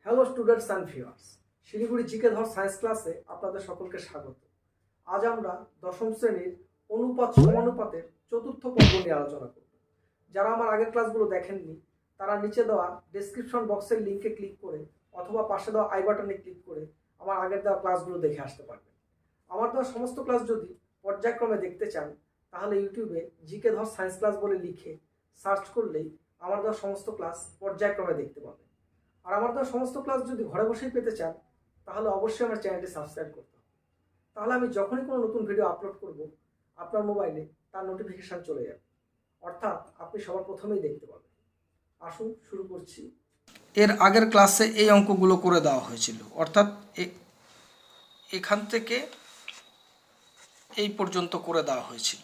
Hello students and viewers, Siliguri GK ধর science ক্লাসে আপনাদের সকলকে স্বাগত। আজ আমরা দশম শ্রেণীর অনুপাত সমানুপাতের চতুর্থ পর্ব নিয়ে আলোচনা করব। যারা আমার আগের ক্লাসগুলো দেখেননি তারা নিচে দেওয়া ডেসক্রিপশন বক্সের লিঙ্কে ক্লিক করে অথবা পাশে দেওয়া আই বাটনে ক্লিক করে আমার আগের দেওয়া ক্লাসগুলো দেখে আসতে পারবেন। আমার দেওয়া সমস্ত ক্লাস যদি পর্যায়ক্রমে দেখতে চান তাহলে ইউটিউবে জিকে ধর সায়েন্স ক্লাস বলে লিখে সার্চ করলেই আমার দেওয়া সমস্ত ক্লাস পর্যায়ক্রমে দেখতে পাবেন। আর আমার দেওয়া সমস্ত ক্লাস যদি ঘরে বসেই পেতে চান তাহলে অবশ্যই আমার চ্যানেলটি সাবস্ক্রাইব করতে হবে। তাহলে আমি যখনই কোনো নতুন ভিডিও আপলোড করব আপনার মোবাইলে তার নোটিফিকেশান চলে যাবে, অর্থাৎ আপনি সবার প্রথমেই দেখতে পাবেন। আসুন শুরু করছি। এর আগের ক্লাসে এই অঙ্কগুলো করে দেওয়া হয়েছিল, অর্থাৎ এখান থেকে এই পর্যন্ত করে দেওয়া হয়েছিল।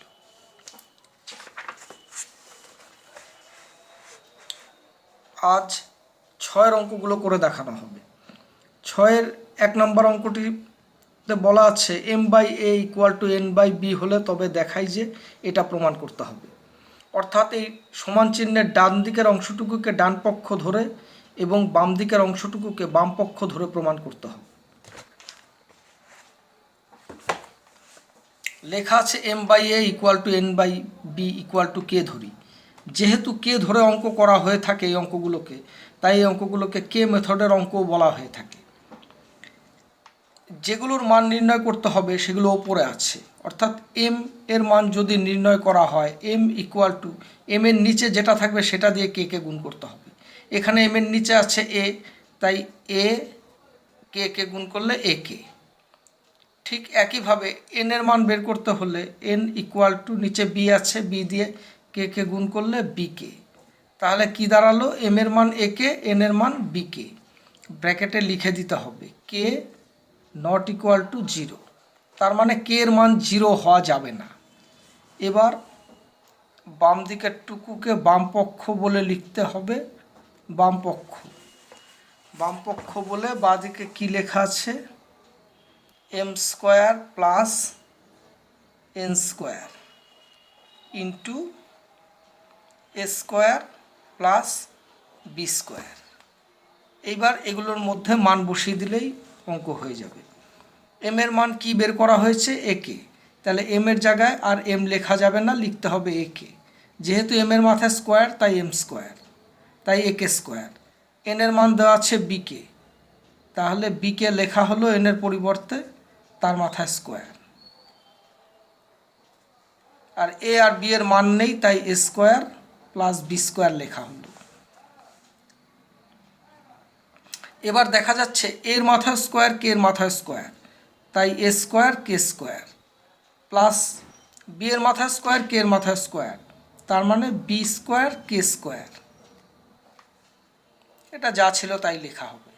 আজ 6-এর অঙ্কগুলো করে দেখানো হবে। 6-এর 1 নম্বর অঙ্কটিতে বলা আছে m/a = n/b হলে তবে দেখাই যে এটা প্রমাণ করতে হবে। অর্থাৎ এই সমান চিহ্নের ডান দিকের অংশটুকুকে ডান পক্ষ ধরে এবং বাম দিকের অংশটুকুকে বাম পক্ষ ধরে প্রমাণ করতে হবে। লেখা আছে m/a = n/b = k ধরি। যেহেতু কে ধরে অঙ্ক করা হয়ে থাকে এই অঙ্কগুলোকে, তাই এই অঙ্কগুলোকে কে মেথডের অঙ্কও বলা হয়ে থাকে। যেগুলোর মান নির্ণয় করতে হবে সেগুলো ওপরে আছে, অর্থাৎ এম এর মান যদি নির্ণয় করা হয় m এর নিচে যেটা থাকবে সেটা দিয়ে কে কে গুণ করতে হবে। এখানে m এর নিচে আছে a, তাই a কে গুণ করলে a কে। ঠিক একইভাবে n এর মান বের করতে হলে n নিচে b আছে, b দিয়ে কে গুণ করলে b কে। তাহলে কি দাঁড়ালো? m এর মান a কে, n এর মান b কে। ব্র্যাকেটে লিখে দিতে হবে k ≠ 0, তার মানে কে এর মান 0 হওয়া যাবে না। এবার বাম দিকের টুকুকে বাম পক্ষ বলে লিখতে হবে। বাম পক্ষ বলে বাঁ দিকে কী লেখা আছে? m² + n² into a² + b²। এইবার এগুলোর মধ্যে মান বসিয়ে দিলেই অঙ্ক হয়ে যাবে। m এর মান কি বের করা হয়েছে? a কে। তাহলে m এর জায়গায় আর m লেখা যাবে না, লিখতে হবে a কে। যেহেতু m এর মাথায় স্কোয়ার তাই m², তাই a²। n এর মান দেওয়া আছে b কে, তাহলে b কে লেখা হলো n এর পরিবর্তে তার মাথায় স্কোয়ার। আর a আর b এর মান নেই, তাই a² + b² লেখা হলো। এবার দেখা যাচ্ছে এর মাথায় স্কোয়ার, কে এর মাথায় স্কোয়ার, তাই a² k² প্লাস বি এর মাথায় স্কোয়ার, কে এর মাথায় স্কোয়ার, তার মানে b² k²। এটা যা ছিল তাই লেখা হবে।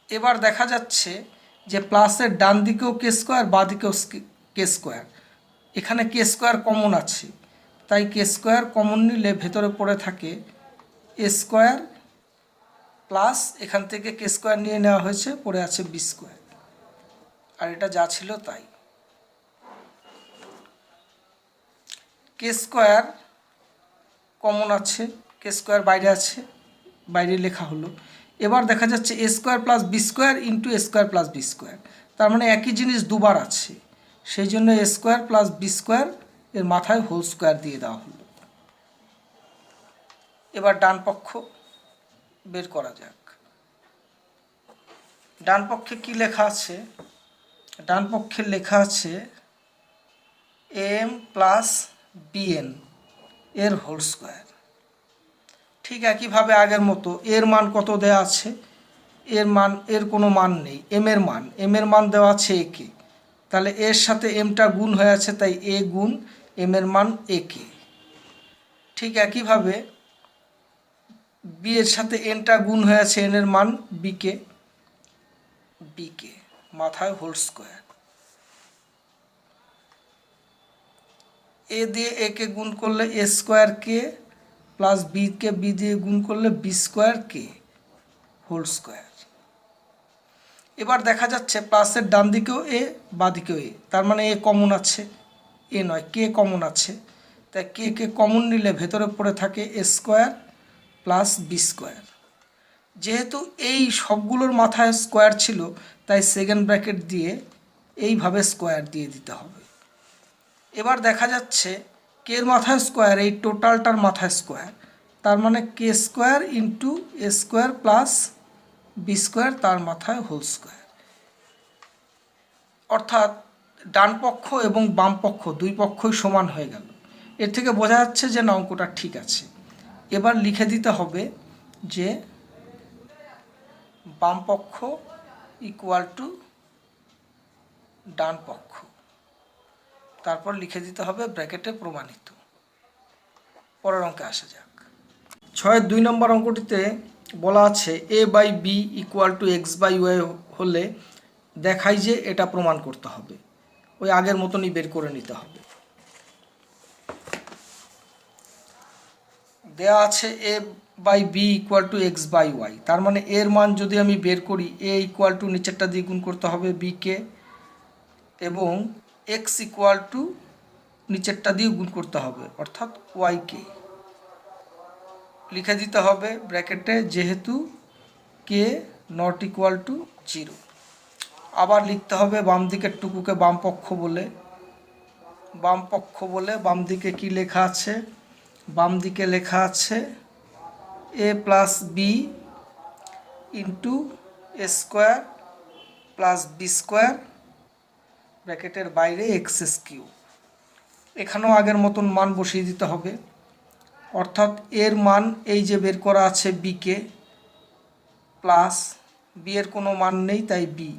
এবার দেখা যাচ্ছে যে প্লাসের ডান দিকেও k², বাঁ দিকেও k²। এখানে k² কমন আছে, তাই k² কমন নিলে ভেতরে পড়ে থাকে a² প্লাস এখান থেকে k² নিয়ে নেওয়া হয়েছে, পড়ে আছে b²। আর এটা যা ছিল তাই। k² কমন আছে, k² বাইরে আছে, বাইরে লেখা হলো। এবার দেখা যাচ্ছে a² + b² into a² + b², তার মানে একই জিনিস দুবার আছে, সেই জন্য a² + b² এর মাথায় হোল স্কোয়ার দিয়ে দেওয়া হলো। এবার ডান পক্ষ বের করা যাক। ডান পক্ষে কি লেখা আছে? ডান পক্ষে লেখা আছে m + bn এর হোল স্কোয়ার। ঠিক একইভাবে আগের মতো এর মান কত দেওয়া আছে? এর কোনো মান নেই। m এর মান দেওয়া আছে a কে, তাহলে এর সাথে mটা গুণ হয়ে আছে, তাই a গুণ m এর মান a কে। ঠিক একইভাবে b এর সাথে nটা গুণ হয়ে আছে, n এর মান b কে, মাথায় হোল স্কোয়ার। a দিয়ে a কে গুণ করলে a² কে প্লাস b কে b দিয়ে গুণ করলে b² কে হোল স্কোয়ার। এবার দেখা যাচ্ছে প্লাসের ডান দিকেও a, বাঁ দিকেও a, তার মানে a কমন আছে, a নয় কে কমন আছে, তাই কে কমন নিলে ভেতরে পড়ে থাকে a² প্লাস বি স্কোয়ার। যেহেতু এই সবগুলোর মাথায় স্কোয়ার ছিল তাই সেকেন্ড ব্র্যাকেট দিয়ে এইভাবে স্কোয়ার দিয়ে দিতে হবে। এবার দেখা যাচ্ছে কের মাথায় স্কোয়ার, এই টোটালটার মাথায় স্কোয়ার, তার মানে কে square into A square plus B square তার মাথায় হোল স্কোয়ার। অর্থাৎ ডান পক্ষ এবং বাম পক্ষ দুই পক্ষই সমান হয়ে গেল। এর থেকে বোঝা যাচ্ছে যে না, অঙ্কটা ঠিক আছে। এবার লিখে দিতে হবে যে বাম পক্ষ ইকুয়াল টু ডান পক্ষ, তারপর লিখে দিতে হবে ব্র্যাকেটে প্রমাণিত। পরের অঙ্কে আসা যাক। 6-2 নম্বর অঙ্কটিতে বলা আছে A by B equal to X by Y হলে দেখাই যে এটা প্রমাণ করতে হবে। ওই আগের মতনই বের করে নিতে হবে। দেয়া আছে A by B equal to X by Y, তার মানে এর মান যদি আমি বের করি এ ইকুয়াল টু নিচেরটা দিয়ে গুণ করতে হবে বিকে, এবং এক্স ইকুয়াল টু নিচেরটা দিয়ে গুণ করতে হবে অর্থাৎ ওয়াইকে। লিখে দিতে হবে ব্র্যাকেটে যেহেতু কে নট ইকুয়াল টু 0। আবার লিখতে হবে বাম দিকের টুকুকে বাম পক্ষ বলে, বাম দিকে কি লেখা আছে, বাম দিকে লেখা আছে এ plus B into A square plus B square ব্র্যাকেটের বাইরে এক্স কিউ। এখানেও আগের মতন মান বসিয়ে দিতে হবে, অর্থাৎ এর মান এই যে বের করা আছে বিকে, প্লাস বি এর কোনো মান নেই তাই বি,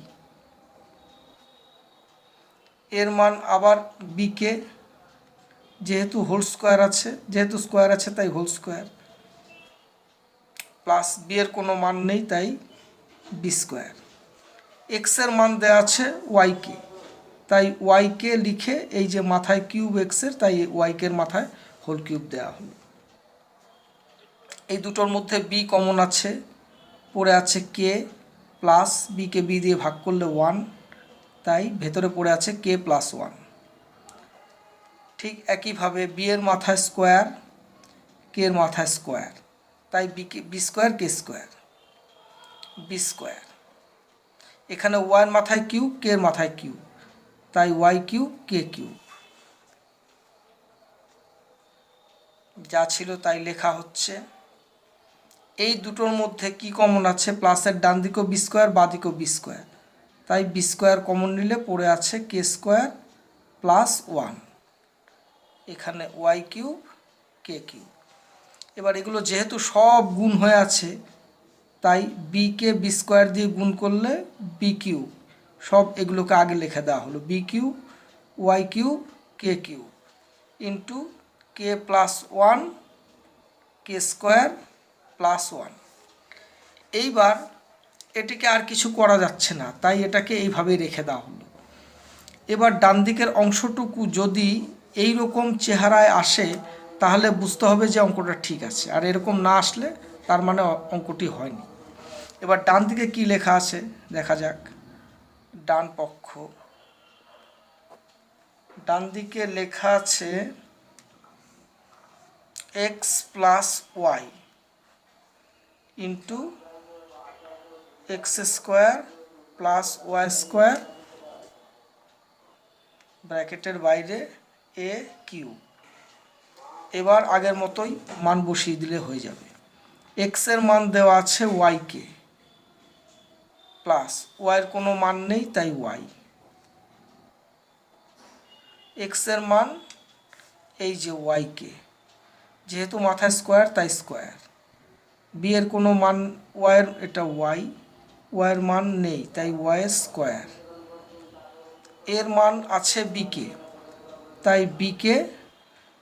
এর মান আবার বিকে, যেহেতু স্কোয়ার আছে তাই হোল স্কোয়ার, প্লাস বি এর কোনো মান নেই তাই বি স্কোয়ার। এক্সের মান দেওয়া আছে ওয়াইকে, তাই ওয়াইকে লিখে এই যে মাথায় কিউব এক্সের, তাই ওয়াইকের মাথায় হোল কিউব দেওয়া হলো। এই দুটোর মধ্যে বি কমন আছে, পড়ে আছে কে, প্লাস বিকে বি দিয়ে ভাগ করলে 1, তাই ভেতরে পড়ে আছে কে প্লাস 1। ঠিক একইভাবে বি এর মাথায় স্কোয়ার, কে এর মাথায় স্কোয়ার, তাই বি স্কোয়ার কে স্কোয়ার বি স্কোয়ার। এখানে ওয়াইয়ের মাথায় কিউব, কে এর মাথায় কিউব, তাই ওয়াই কিউব কে কিউব। যা ছিল তাই লেখা হচ্ছে। এই দুটোর মধ্যে কি কমন আছে, প্লাসের ডান দিকেও বি স্কোয়ার, বাঁ দিকেও বি স্কোয়ার, তাই বি স্কোয়ার কমন নিলে পড়ে আছে কে স্কোয়ার প্লাস 1, এখানে ওয়াই কিউব কে কিউব। এবার এগুলো যেহেতু সব গুণ হয়ে আছে তাই বিকে বি স্কোয়ার দিয়ে গুণ করলে বি কিউব, সব এগুলোকে আগে লিখে দেওয়া হলো B cube Y cube K cube into K plus 1 কে স্কোয়ার প্লাস 1। এইবার এটিকে আর কিছু করা যাচ্ছে না, তাই এটাকে এইভাবেই রেখে দেওয়া হলো। এবার ডান দিকের অংশটুকু যদি এই রকম চেহারায় আসে তাহলে বুঝতে হবে যে অঙ্কটা ঠিক আছে, আর এরকম না আসলে তার মানে অঙ্কটি হয়নি। এবার ডান দিকে কি লেখা আছে দেখা যাক। ডান পক্ষ, ডান দিকে লেখা আছে X plus Y into X square plus Y square ব্র্যাকেটের বাইরে এ কিউ। এবার আগের মতোই মান বসিয়ে দিলে হয়ে যাবে। এক্সের মান দেওয়া আছে ওয়াইকে, প্লাস ওয়াইয়ের কোনো মান নেই তাই ওয়াই, এক্সের মান এই যে ওয়াইকে, যেহেতু মাথায় স্কোয়ার তাই স্কোয়ার, বি এর কোনো মান ওয়াইয়ের, এটা ওয়াই, ওয়াইয়ের মান নেই তাই ওয়াই স্কোয়ার, এর মান আছে বিকে তাই বিকে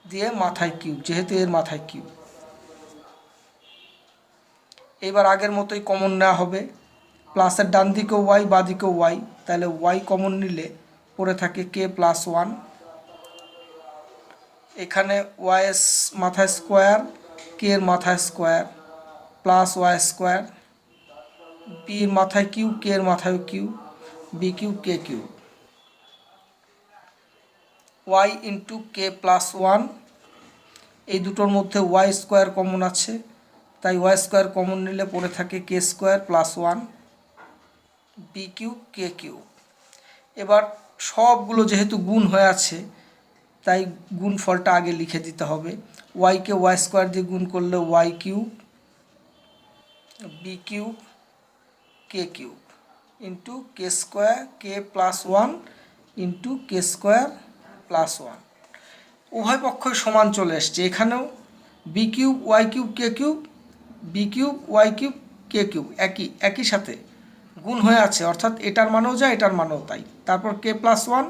দিয়ে মাথায় কিউব, যেহেতু এর মাথায় কিউব। এবার আগের মতোই কমন নেওয়া হবে, প্লাসের ডান দিকেও ওয়াই বাঁ দিকেও ওয়াই, তাহলে ওয়াই কমন নিলে পড়ে থাকে কে প্লাস 1, এখানে ওয়াই মাথায় স্কোয়ার কে এর মাথায় square plus Y square, B এর মাথায় কিউব কে এর মাথায় cube B cube K cube, Y into K plus 1। এই দুটোর মধ্যে ওয়াই স্কোয়ার কমন আছে, তাই ওয়াই স্কোয়ার কমন নিলে পড়ে থাকে কে square plus 1 B cube K cube. এবার সবগুলো যেহেতু গুণ হয়ে আছে তাই গুণফলটা আগে লিখে দিতে হবে। ওয়াইকে ওয়াই স্কোয়ার দিয়ে গুণ করলে Y cube B cube K cube into K square K plus 1 into K square plus 1। উভয় পক্ষই সমান চলে এসছে। এখানেও B cube Y cube K cube B cube Y cube K cube একই সাথে গুণ হয়ে আছে, অর্থাৎ এটার মানেও যায় এটার মানেও তাই। তারপর কে plus 1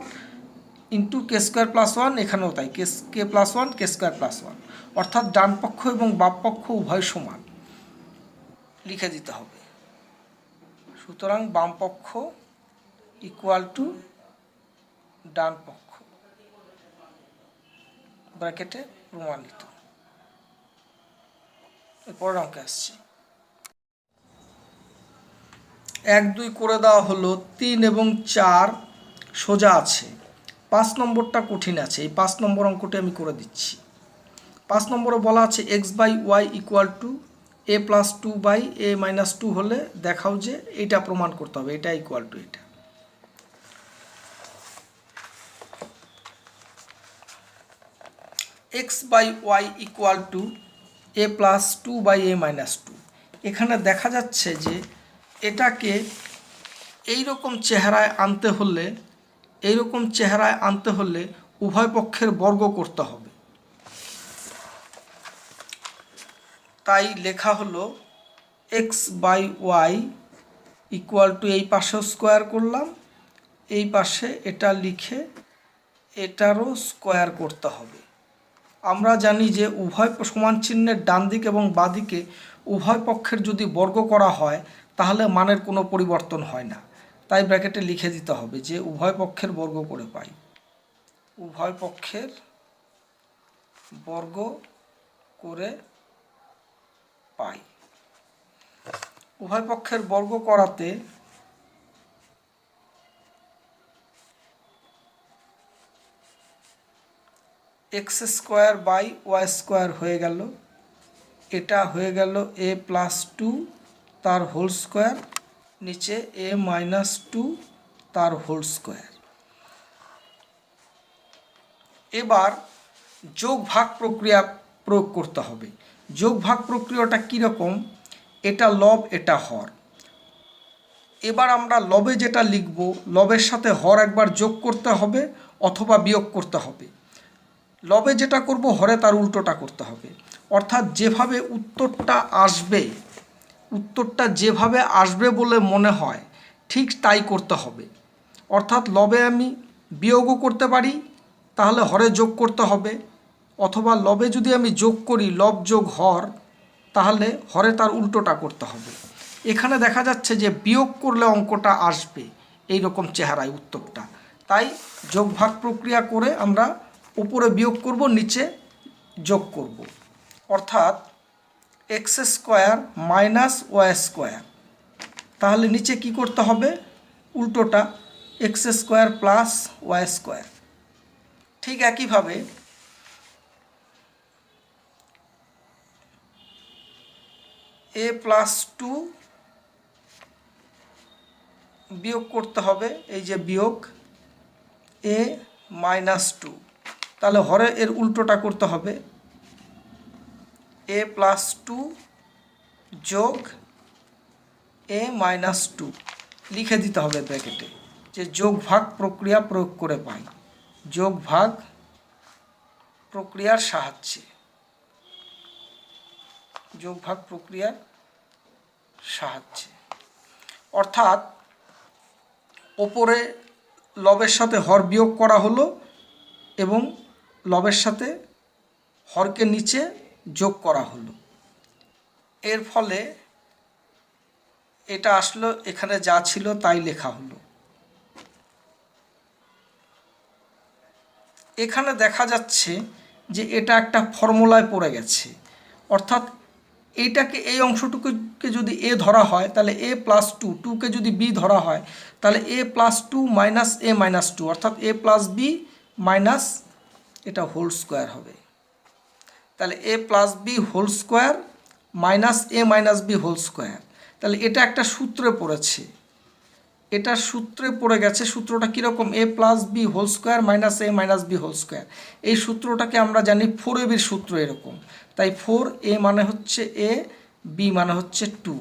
into K square plus 1, এখানেও তাই কে প্লাস 1 কে স্কোয়ার প্লাস 1, অর্থাৎ ডান পক্ষ এবং বাম পক্ষ উভয় সমান লিখে দিতে হবে। সুতরাং বাম পক্ষ ইকুয়াল টু ডান পক্ষ, ব্র্যাকেটে প্রমাণিত। এরপরের অঙ্কে আসছি। 1 2 করে দেওয়া হলো, 3 এবং 4 সোজা আছে, 5 নম্বরটা কঠিন আছে। এই 5 নম্বর অঙ্কটি আমি করে দিচ্ছি। 5 নম্বরে বলা আছে X by Y equal to A plus 2 by A minus 2 হলে দেখাও যে এটা প্রমাণ করতে হবে, এটা ইকুয়াল টু এটা। X by Y equal to A plus 2 by A minus 2। এখানে দেখা যাচ্ছে যে এটাকে এইরকম চেহারায় আনতে হলে উভয় পক্ষের বর্গ করতে হবে। তাই লেখা হলো X by Y equal to, এই পাশেও স্কোয়ার করলাম, এই পাশে এটা লিখে এটারও স্কোয়ার করতে হবে। আমরা জানি যে উভয় সমান চিহ্নের ডান দিক এবং বাঁ দিকে উভয় পক্ষের যদি বর্গ করা হয় তাহলে মানের কোনো পরিবর্তন হয় না। তাই ব্র্যাকেটে লিখে দিতে হবে যে উভয় পক্ষের বর্গ করে পাই, উভয় পক্ষের বর্গ করে পাই। উভয় পক্ষের বর্গ করাতে X square by Y square হয়ে গেল, এটা হয়ে গেল এ প্লাস 2 তার হোল স্কোয়ার, নিচে এ মাইনাস 2 তার হোল স্কোয়ার। এবার যোগ ভাগ প্রক্রিয়া প্রয়োগ করতে হবে। যোগ ভাগ প্রক্রিয়াটা কীরকম, এটা লব এটা হর। এবার আমরা লবে যেটা লিখব, লবের সাথে হর একবার যোগ করতে হবে অথবা বিয়োগ করতে হবে। লবে যেটা করব হরে তার উল্টোটা করতে হবে, অর্থাৎ যেভাবে উত্তরটা যেভাবে আসবে বলে মনে হয় ঠিক তাই করতে হবে। অর্থাৎ লবে আমি বিয়োগও করতে পারি, তাহলে হরে যোগ করতে হবে, অথবা লবে যদি আমি যোগ করি লব যোগ হর, তাহলে হরে তার উল্টোটা করতে হবে। এখানে দেখা যাচ্ছে যে বিয়োগ করলে অঙ্কটা আসবে এই রকম চেহারায় উত্তরটা। তাই যোগ ভাগ প্রক্রিয়া করে আমরা উপরে বিয়োগ করব, নিচে যোগ করব, অর্থাৎ X square minus Y square. তাহলে নিচে কি করতে হবে, উল্টোটা X square plus Y square. ঠিক একইভাবে এ প্লাস 2 বিয়োগ করতে হবে, এই যে বিয়োগ এ মাইনাস 2, তাহলে হরে এর উল্টোটা করতে হবে এ প্লাস 2 যোগ এ মাইনাস 2 লিখে দিতে হবে ব্র্যাকেটে, যে যোগ ভাগ প্রক্রিয়া প্রয়োগ করে পাই, যোগ ভাগ প্রক্রিয়ার সাহায্যে, যোগ ভাগ প্রক্রিয়ার সাহায্যে। অর্থাৎ ওপরে লবের সাথে হর বিয়োগ করা হলো এবং লবের সাথে হরকে নিচে যোগ করা হলো, এর ফলে এটা আসলো, এখানে যা ছিল তাই লেখা হলো। এখানে দেখা যাচ্ছে যে এটা একটা ফর্মুলায় পড়ে গেছে, অর্থাৎ এইটাকে, এই অংশটুকুকে যদি এ ধরা হয় তাহলে এ প্লাস 2, 2কে যদি বি ধরা হয় তাহলে A plus 2 minus A minus 2, অর্থাৎ এ প্লাস বি মাইনাস এটা হোল স্কোয়ার হবে। তাহলে A plus B whole square minus A minus B whole square. তাহলে এটা একটা সূত্রে পড়েছে, এটা সূত্রে পড়ে গেছে। সূত্রটা কীরকম? A plus B whole square minus A minus B whole square. এই সূত্রটাকে আমরা জানি 4ab সূত্র এরকম। তাই 4a মানে হচ্ছে এ, বি মানে হচ্ছে 2,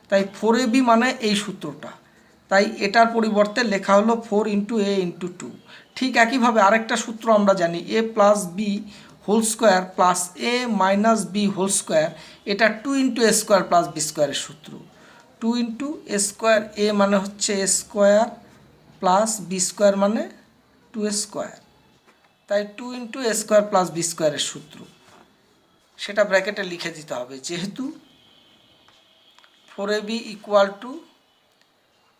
তাই 4ab মানে এই সূত্রটা। তাই এটার পরিবর্তে লেখা হলো 4 ইন্টু এ ইন্টু 2। ঠিক একইভাবে আরেকটা সূত্র আমরা জানি, A plus B whole square plus A minus B whole square, এটা 2 into A square plus B স্কোয়ারের সূত্র। 2 ইন্টু এ স্কোয়ার, এ মানে হচ্ছে A square plus B square মানে 2 স্কোয়ার। তাই 2 into A square plus B স্কোয়ারের সূত্র, সেটা ব্র্যাকেটে লিখে দিতে হবে। যেহেতু 4ab equal to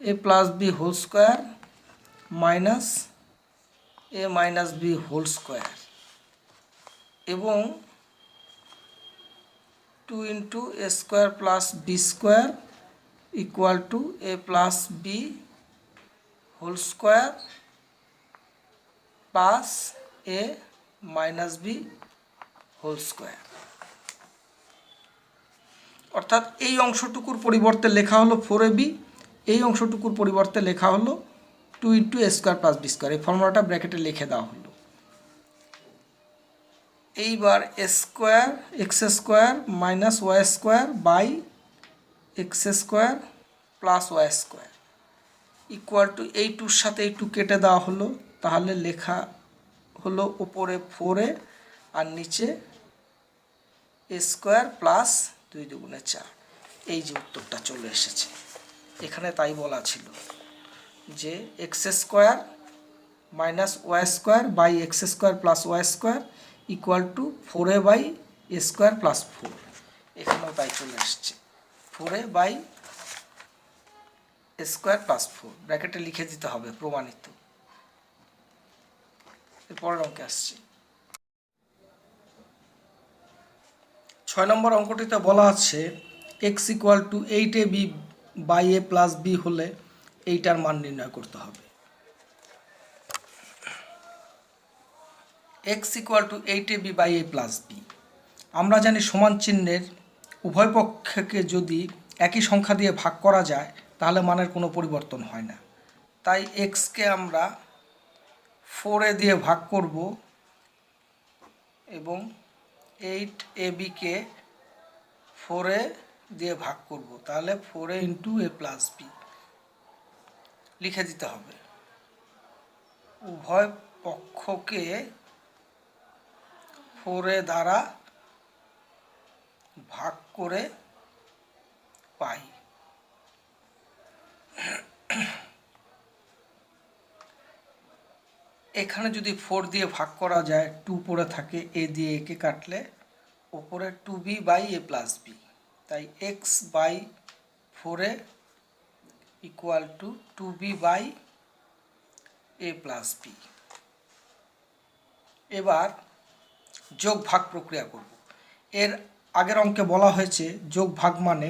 A plus B whole square minus A minus B whole square এবং 2 into A square plus B square equal to A plus B whole square plus A minus B whole square. অর্থাৎ এই অংশটুকুর পরিবর্তে লেখা হলো 4ab, এই অংশটুকুর পরিবর্তে লেখা হলো 2 into A square plus B square. এই ফর্মুলাটা ব্র্যাকেটে লিখে দেওয়া হলো। এইবার A square X square minus Y square by X square plus Y square equal to, এই টুর সাথে এই টু কেটে দেওয়া হলো। তাহলে লেখা হলো ওপরে 4a আর নিচে এ স্কোয়ার প্লাস 2 দুগুণে 4। এই যে উত্তরটা চলে এসেছে এখানে, তাই বলা ছিল যে X square minus Y square by X square plus Y square equal to 4a by A square plus 4। এখানেও তাই চলে এসছে, 4a by A square plus 4 ব্র্যাকেটে লিখে দিতে হবে, প্রমাণিত। এরপরের অঙ্কে আসছে। 6 নম্বর অঙ্কটিতে বলা আছে x equal to 8ab by A plus B হলে এইটার মান নির্ণয় করতে হবে। X equal to 8ab by A plus B. আমরা জানি সমান চিহ্নের উভয় পক্ষকে যদি একই সংখ্যা দিয়ে ভাগ করা যায় তাহলে মানের কোনো পরিবর্তন হয় না। তাই এক্সকে আমরা 4a দিয়ে ভাগ করব এবং 8abকে 4a দিয়ে ভাগ করব। তাহলে 4a into A plus B লিখে দিতে হবে। উভয় পক্ষকে 4a দ্বারা ভাগ করে পাই। এখানে যদি 4 দিয়ে ভাগ করা যায়, 2 পড়ে থাকে, এ দিয়ে একে কাটলে ওপরে 2b by A plus B. তাই X by 4a equal to 2b by A plus B. এবার যোগ ভাগ প্রক্রিয়া করব। এর আগের অঙ্কে বলা হয়েছে যোগ ভাগ মানে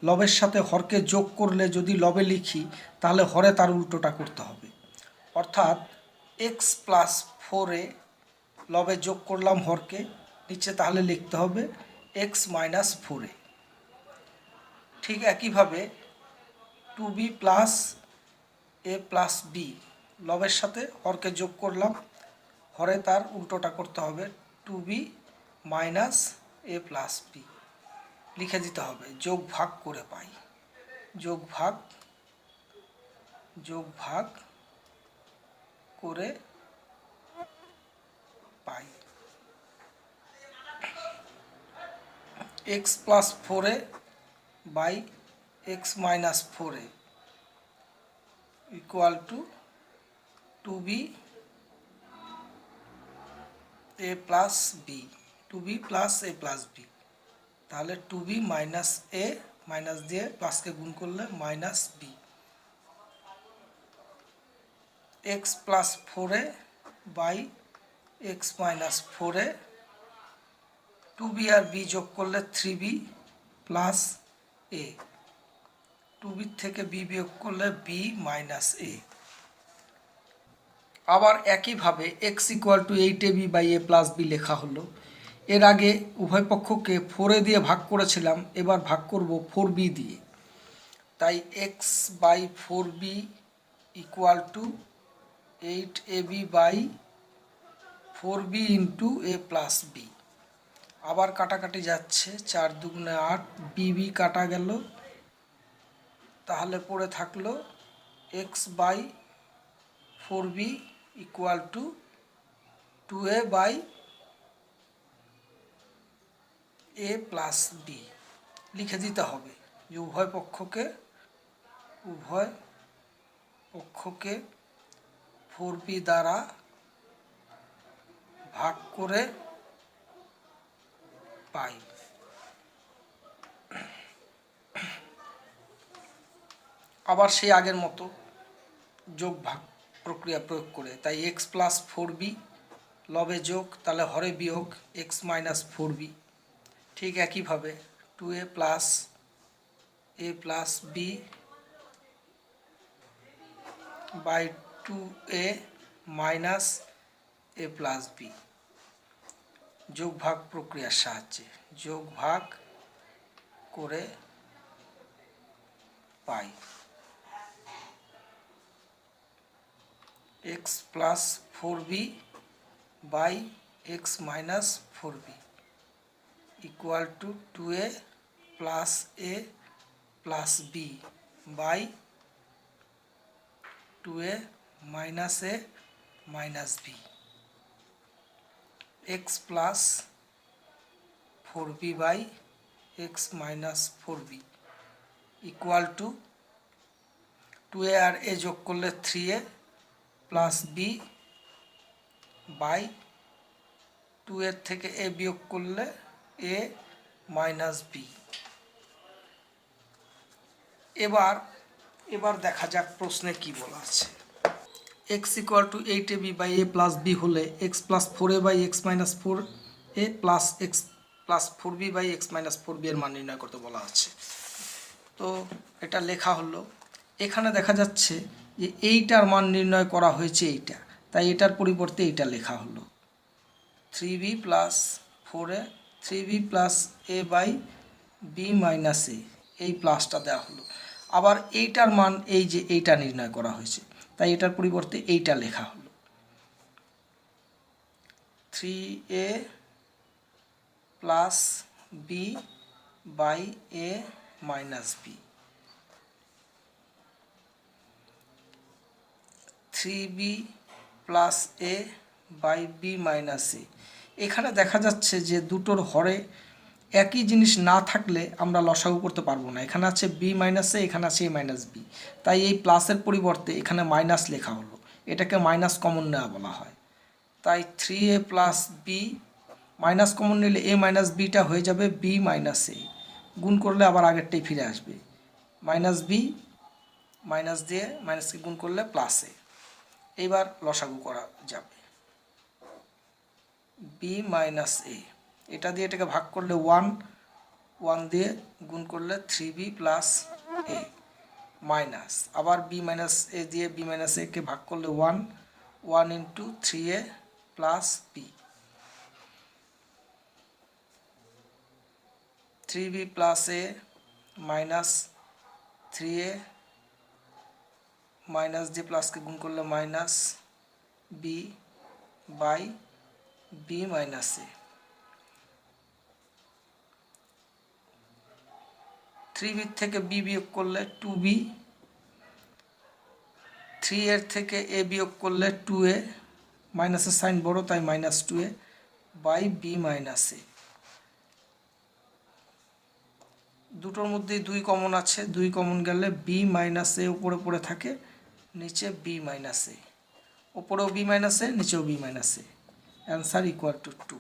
লবের সাথে হরকে যোগ করলে যদি লবে লিখি তাহলে হরে তার উল্টোটা করতে হবে। অর্থাৎ এক্স প্লাস 4a লবে যোগ করলাম হরকে, নিচে তাহলে লিখতে হবে এক্স মাইনাস 4a। ঠিক একইভাবে 2b plus a plus B লবের সাথে হরকে যোগ করলাম, হরে তার উল্টোটা করতে হবে 2b minus a plus B লিখে দিতে হবে। যোগ ভাগ করে পাই, যোগ ভাগ করে পাই x plus 4a by x minus 4a equal to 2b a plus b, 2b plus a plus b. তাহলে 2b মাইনাস এ, মাইনাস দিয়ে প্লাসকে গুণ করলে minus b, x plus 4a by x minus 4a, 2b আর b যোগ করলে 3b plus এ, 2b থেকে B বিয়োগ করলে বি মাইনাস এ। আবার একইভাবে X equal to 8ab by A plus B লেখা হলো। এর আগে উভয় পক্ষকে 4a দিয়ে ভাগ করেছিলাম, এবার ভাগ করব 4b দিয়ে। তাই X by 4b equal to 8ab by 4b into A plus B. আবার কাটাকাটি যাচ্ছে, 4 দুগুণে 8, বিবি কাটা গেল, তাহলে পড়ে থাকলো X by 4b equal to 2a by A plus B. লিখে দিতে হবে যে উভয় পক্ষকে 4b দ্বারা ভাগ করে পাই। আবার সেই আগের মতো যোগ ভাগ প্রক্রিয়া প্রয়োগ করে, তাই এক্স প্লাস 4b লবে যোগ, তাহলে হরে বিয়োগ এক্স মাইনাস 4b। ঠিক একইভাবে 2a plus a plus b by 2a minus a plus b যোগ ভাগ প্রক্রিয়ার সাহায্যে যোগ ভাগ করে পাই x plus 4b by x minus 4b equal to 2a plus a plus b by 2a minus A minus b. X plus 4b by x minus 4b equal to 2a আর a যোগ করলে 3a plus b by 2 এর থেকে এ বিয়োগ করলে এ minus B. এবার দেখা যাক প্রশ্নে কি বলা আছে। X equal to 8ab by A plus B হলে x plus 4a by x minus 4a প্লাস x plus 4b by x minus 4b এর মান নির্ণয় করতে বলা আছে। তো এটা লেখা হলো, এখানে দেখা যাচ্ছে যে এইটার মান নির্ণয় করা হয়েছে এইটা, তাই এটার পরিবর্তে এইটা লেখা হলো 3b plus 4a 3b plus a by b minus a, এই প্লাসটা দেওয়া হলো। আবার এইটার মান এই যে এইটা নির্ণয় করা হয়েছে, তাই এটার পরিবর্তে এইটা লেখা হলো 3a plus b by A minus b 3b plus a by b minus a. এখানে দেখা যাচ্ছে যে দুটোর হরে একই জিনিস না থাকলে আমরা লসাগু করতে পারবো না। এখানে আছে বি মাইনাস এ, এখানে আছে এ মাইনাস বি, তাই এই প্লাসের পরিবর্তে এখানে মাইনাস লেখা হলো, এটাকে মাইনাস কমন নেওয়া বলা হয়। তাই 3a plus B minus common নিলে এ মাইনাস বিটা হয়ে যাবে বি মাইনাস এ, গুণ করলে আবার আগেরটাই ফিরে আসবে, মাইনাস বি মাইনাস দিয়ে মাইনাসকে গুণ করলে প্লাস এ। এইবার লসাগু করা যাবে বি মাইনাস এ, এটা দিয়ে এটাকে ভাগ করলে 1 দিয়ে গুণ করলে 3b প্লাস এ মাইনাস, আবার বি মাইনাস এ দিয়ে বি মাইনাস এ কে ভাগ করলে 1 into 3a plus b 3b plus এ মাইনাস 3a মাইনাস দিয়ে প্লাসকে গুণ করলে minus b by b minus a. 3b থেকে বি বিয়োগ করলে 2b, 3 এর থেকে এ বিয়োগ করলে 2a, মাইনাসের সাইন বড় তাই minus 2a by b minus a. দুটোর মধ্যেই 2 কমন আছে, 2 কমন গেলে বি মাইনাস এ উপরে পড়ে থাকে, নিচে বি মাইনাস এ, ওপরেও বি মাইনাস এ নিচেও B minus A, answer equal to 2।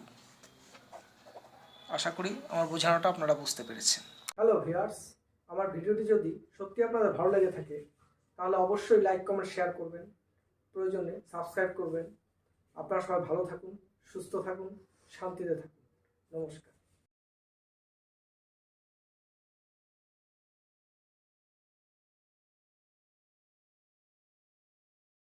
আশা করি আমার বোঝানোটা আপনারা বুঝতে পেরেছেন। হ্যালো ভিউয়ার্স, আমার ভিডিওটি যদি সত্যি আপনাদের ভালো লেগে থাকে তাহলে অবশ্যই লাইক কমেন্ট শেয়ার করবেন, প্রয়োজনে সাবস্ক্রাইব করবেন। আপনারা সবাই ভালো থাকুন, সুস্থ থাকুন, শান্তিতে থাকুন। নমস্কার।